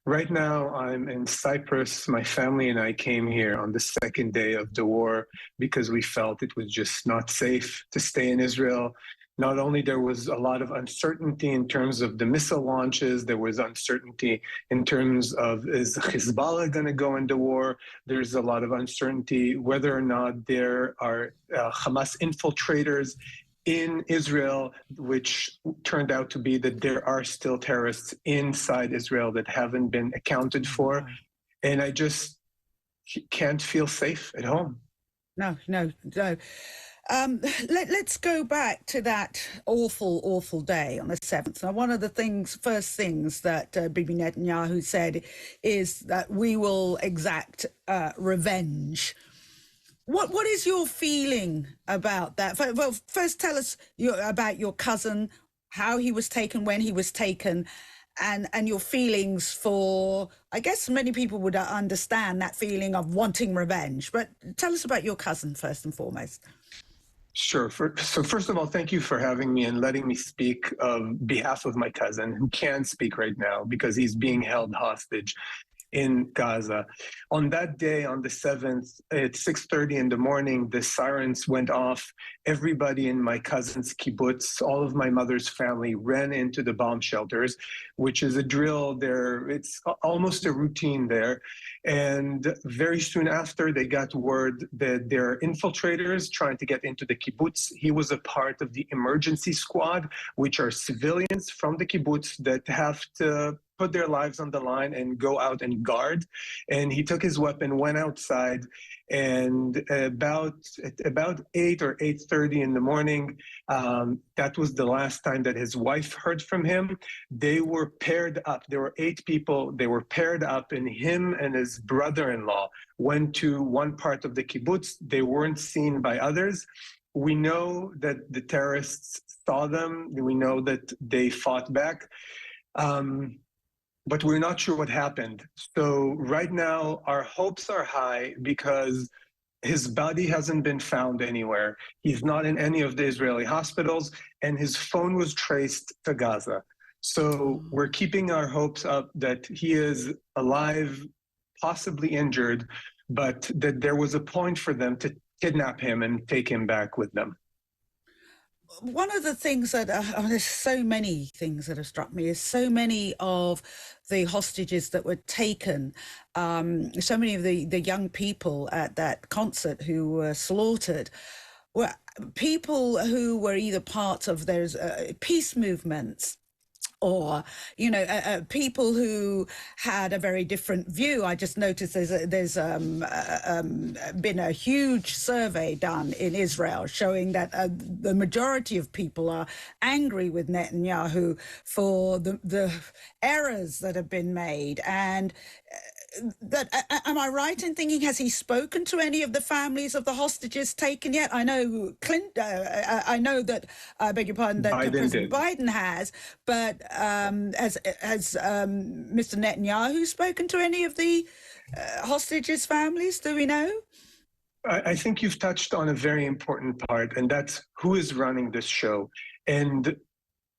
Right now, I'm in Cyprus. My family and I came here on the second day of the war because we felt it was just not safe to stay in Israel. Not only there was a lot of uncertainty in terms of the missile launches, there was uncertainty in terms of is Hezbollah going to go into war? There's a lot of uncertainty whether or not there are Hamas infiltrators in Israel, which turned out to be that there are still terrorists inside Israel that haven't been accounted for. And I just can't feel safe at home. No. Let's go back to that awful day on the 7th. Now, one of the first things that Bibi Netanyahu said is that we will exact revenge. What is your feeling about that? Well, first tell us about your cousin, how he was taken, when he was taken, and your feelings for, I guess many people would understand that feeling of wanting revenge. But tell us about your cousin first and foremost. Sure. So first of all, thank you for having me and letting me speak on behalf of my cousin, who can't speak right now because he's being held hostage in Gaza. On that day, on the 7th, at 6:30 in the morning, the sirens went off. Everybody in my cousin's kibbutz, all of my mother's family, ran into the bomb shelters, which is a drill there. It's almost a routine there. And very soon after, they got word that there are infiltrators trying to get into the kibbutz. He was a part of the emergency squad, which are civilians from the kibbutz that have to put their lives on the line and go out and guard. And he took his weapon, went outside, and about 8 or 8:30 in the morning, that was the last time that his wife heard from him. They were paired up. There were 8 people. They were paired up, and him and his brother-in-law went to one part of the kibbutz. They weren't seen by others. We know that the terrorists saw them. We know that they fought back. But we're not sure what happened. So right now, our hopes are high because his body hasn't been found anywhere. He's not in any of the Israeli hospitals, and his phone was traced to Gaza. So we're keeping our hopes up that he is alive, possibly injured, but that there was a point for them to kidnap him and take him back with them. One of the things that, there's so many things that have struck me, is so many of the hostages that were taken, so many of the young people at that concert who were slaughtered were people who were either part of those peace movements, or, people who had a very different view. I just noticed there's been a huge survey done in Israel showing that the majority of people are angry with Netanyahu for the errors that have been made. And that, am I right in thinking, has he spoken to any of the families of the hostages taken yet? I know I know that, I beg your pardon, that President Biden has, but has Mr. Netanyahu spoken to any of the hostages' families? Do we know? I think you've touched on a very important part, and that's who is running this show. And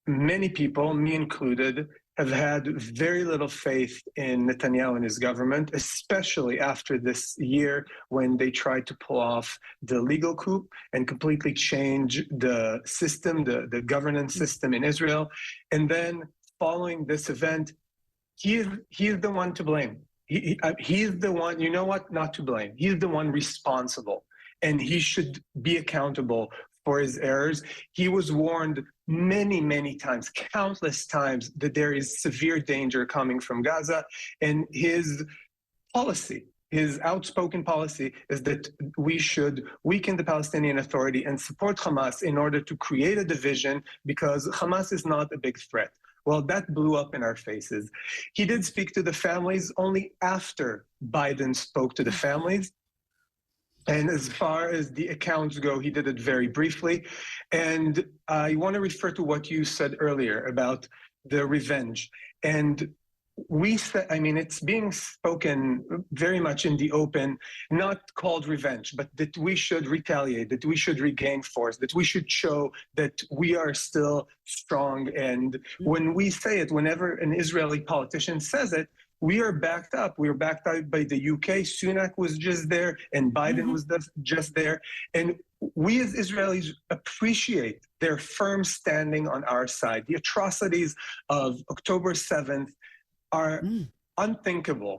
many people, me included, have had very little faith in Netanyahu and his government, especially after this year when they tried to pull off the legal coup and completely change the system, the governance system in Israel. And then following this event, he is the one to blame. He's the one, you know what, not to blame. He's the one responsible, and he should be accountable for his errors. He was warned many times, countless times, that there is severe danger coming from Gaza. And his policy, his outspoken policy, is that we should weaken the Palestinian Authority and support Hamas in order to create a division, because Hamas is not a big threat. Well, that blew up in our faces. He did speak to the families only after Biden spoke to the families. And as far as the accounts go, he did it very briefly. And I want to refer to what you said earlier about the revenge. And we said, I mean, it's being spoken very much in the open, not called revenge, but that we should retaliate, that we should regain force, that we should show that we are still strong. And when we say it, whenever an Israeli politician says it, we are backed up. We are backed up by the UK. Sunak was just there, and Biden was just there. And we as Israelis appreciate their firm standing on our side. The atrocities of October 7th are unthinkable.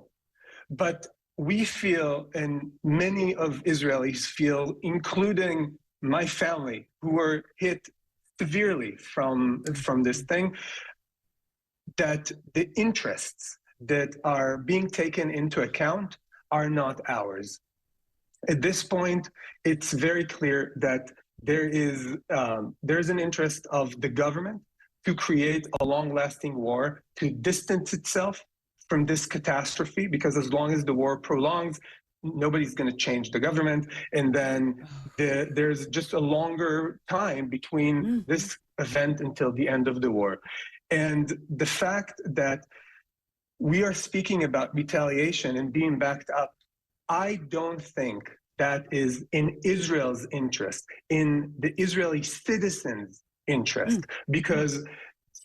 But we feel, and many of Israelis feel, including my family, who were hit severely from this thing, that the interests that are being taken into account are not ours. At this point, it's very clear that there's an interest of the government to create a long-lasting war, to distance itself from this catastrophe, because as long as the war prolongs, nobody's going to change the government, and then there's just a longer time between this event until the end of the war. And the fact that we are speaking about retaliation and being backed up, I don't think that is in Israel's interest, in the Israeli citizens' interest, because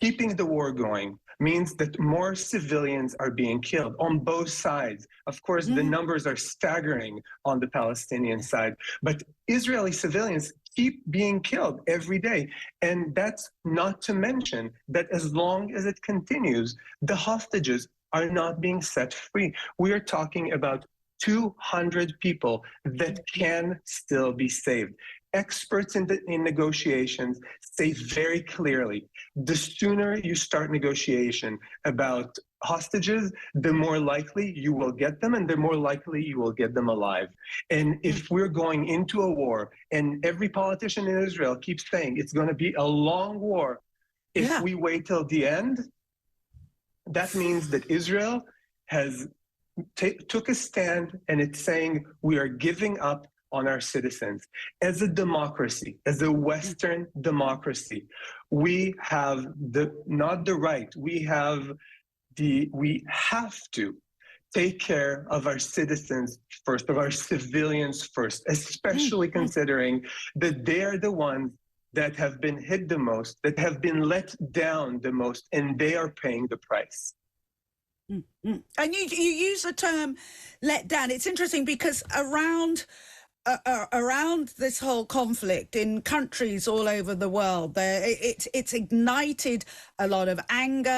keeping the war going means that more civilians are being killed on both sides. Of course, the numbers are staggering on the Palestinian side, but Israeli civilians keep being killed every day. And that's not to mention that as long as it continues, the hostages are not being set free. We are talking about 200 people that can still be saved. Experts in negotiations say very clearly, the sooner you start negotiation about hostages, the more likely you will get them, and the more likely you will get them alive. And if we're going into a war, and every politician in Israel keeps saying it's going to be a long war, if we wait till the end, that means that Israel has took a stand, and it's saying we are giving up on our citizens. As a democracy, as a Western democracy, we have not the right, we have we have to take care of our citizens first, of our civilians first, especially considering that they are the ones that have been hit the most, that have been let down the most, and they are paying the price. And you use the term let down. It's interesting because around this whole conflict in countries all over the world, it's ignited a lot of anger,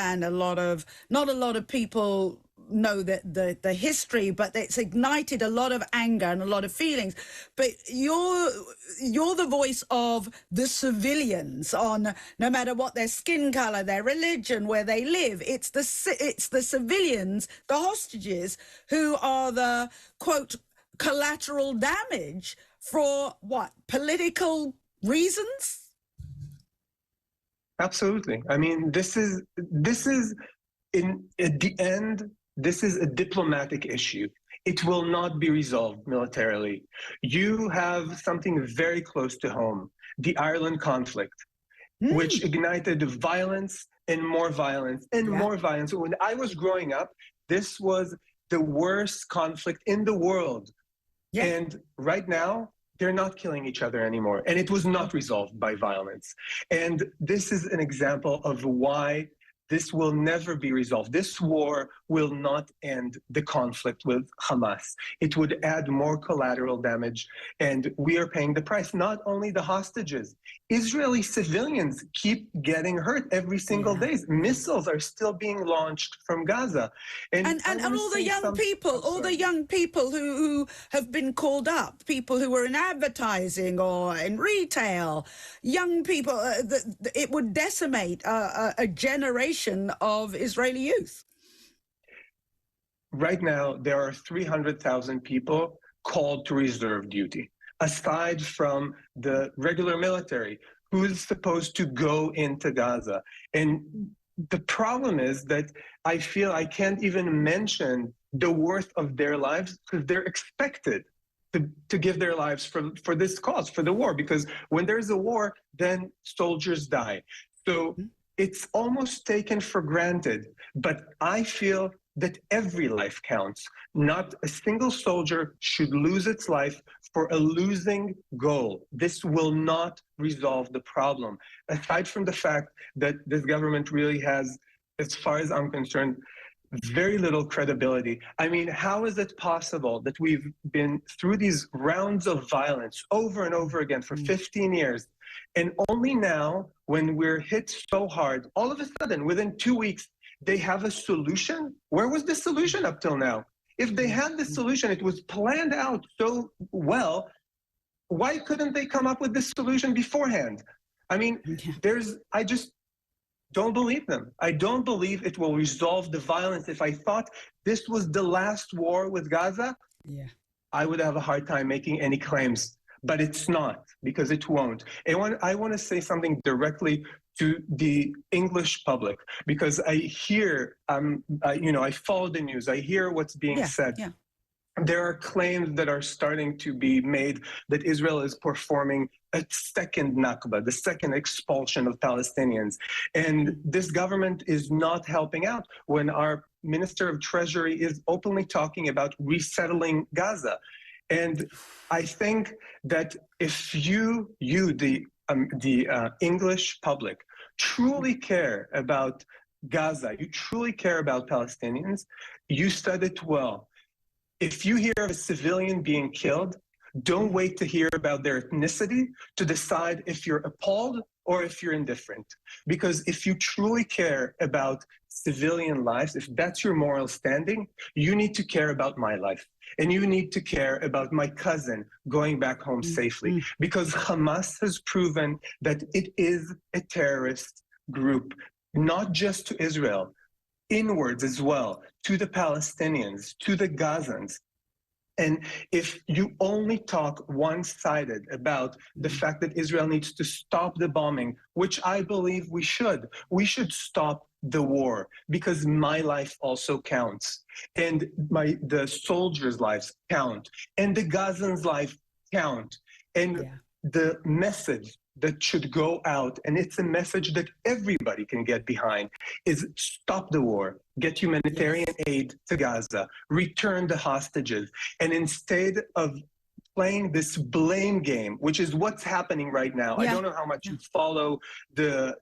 and not a lot of people know the history, but it's ignited a lot of anger and a lot of feelings. But you're the voice of the civilians, on no matter what their skin color, their religion, where they live. It's the civilians, the hostages, who are the quote collateral damage for what, political reasons? Absolutely. I mean, this is at the end, this is a diplomatic issue. It will not be resolved militarily. You have something very close to home, the Ireland conflict, which ignited violence and more violence and more violence. When I was growing up, this was the worst conflict in the world. And right now, they're not killing each other anymore. And it was not resolved by violence. And this is an example of why this will never be resolved. This war will not end the conflict with Hamas. It would add more collateral damage, and we are paying the price. Not only the hostages, Israeli civilians keep getting hurt every single day. Missiles are still being launched from Gaza. And all the young people who have been called up, people who were in advertising or in retail, young people, it would decimate a generation of Israeli youth. Right now, there are 300,000 people called to reserve duty, aside from the regular military, who is supposed to go into Gaza. And the problem is that I feel I can't even mention the worth of their lives, because they're expected to give their lives for this cause, for the war, because when there's a war, then soldiers die. So it's almost taken for granted, but I feel that every life counts. Not a single soldier should lose its life for a losing goal. This will not resolve the problem. Aside from the fact that this government really has, as far as I'm concerned, very little credibility. I mean, how is it possible that we've been through these rounds of violence over and over again for 15 years, and only now, when we're hit so hard, all of a sudden, within 2 weeks, they have a solution? Where was the solution up till now? If they had the solution, it was planned out so well, why couldn't they come up with this solution beforehand? I mean, I just don't believe them. I don't believe it will resolve the violence. If I thought this was the last war with Gaza, I would have a hard time making any claims. But it's not, because it won't. And I want to say something directly to the English public, because I hear, I follow the news. I hear what's being said. There are claims that are starting to be made that Israel is performing a second Nakba, the second expulsion of Palestinians. And this government is not helping out when our Minister of Treasury is openly talking about resettling Gaza. And I think that if you the English public, truly care about Gaza, you truly care about Palestinians, you said it well. If you hear of a civilian being killed, don't wait to hear about their ethnicity to decide if you're appalled or if you're indifferent. Because if you truly care about civilian lives, if that's your moral standing, you need to care about my life. And you need to care about my cousin going back home safely. Because Hamas has proven that it is a terrorist group, not just to Israel, inwards as well, to the Palestinians, to the Gazans. And if you only talk one-sided about the fact that Israel needs to stop the bombing, which I believe we should stop the war, because my life also counts, and the soldiers' lives count, and the Gazans' life count. And the message that should go out, and it's a message that everybody can get behind, is stop the war, get humanitarian aid to Gaza, return the hostages. And instead of playing this blame game, which is what's happening right now, I don't know how much you follow the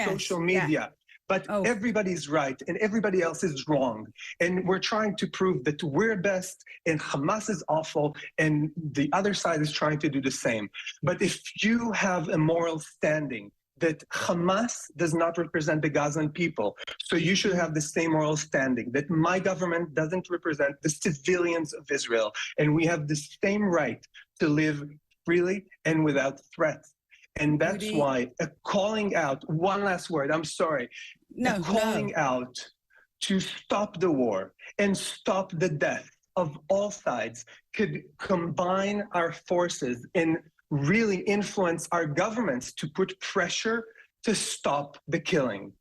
social media, but everybody's right and everybody else is wrong. And we're trying to prove that we're best and Hamas is awful and the other side is trying to do the same. But if you have a moral standing that Hamas does not represent the Gazan people, so you should have the same moral standing, that my government doesn't represent the civilians of Israel, and we have the same right to live freely and without threats. And that's Udi, why a calling out, one last word, I'm sorry, calling out to stop the war and stop the death of all sides could combine our forces and really influence our governments to put pressure to stop the killing.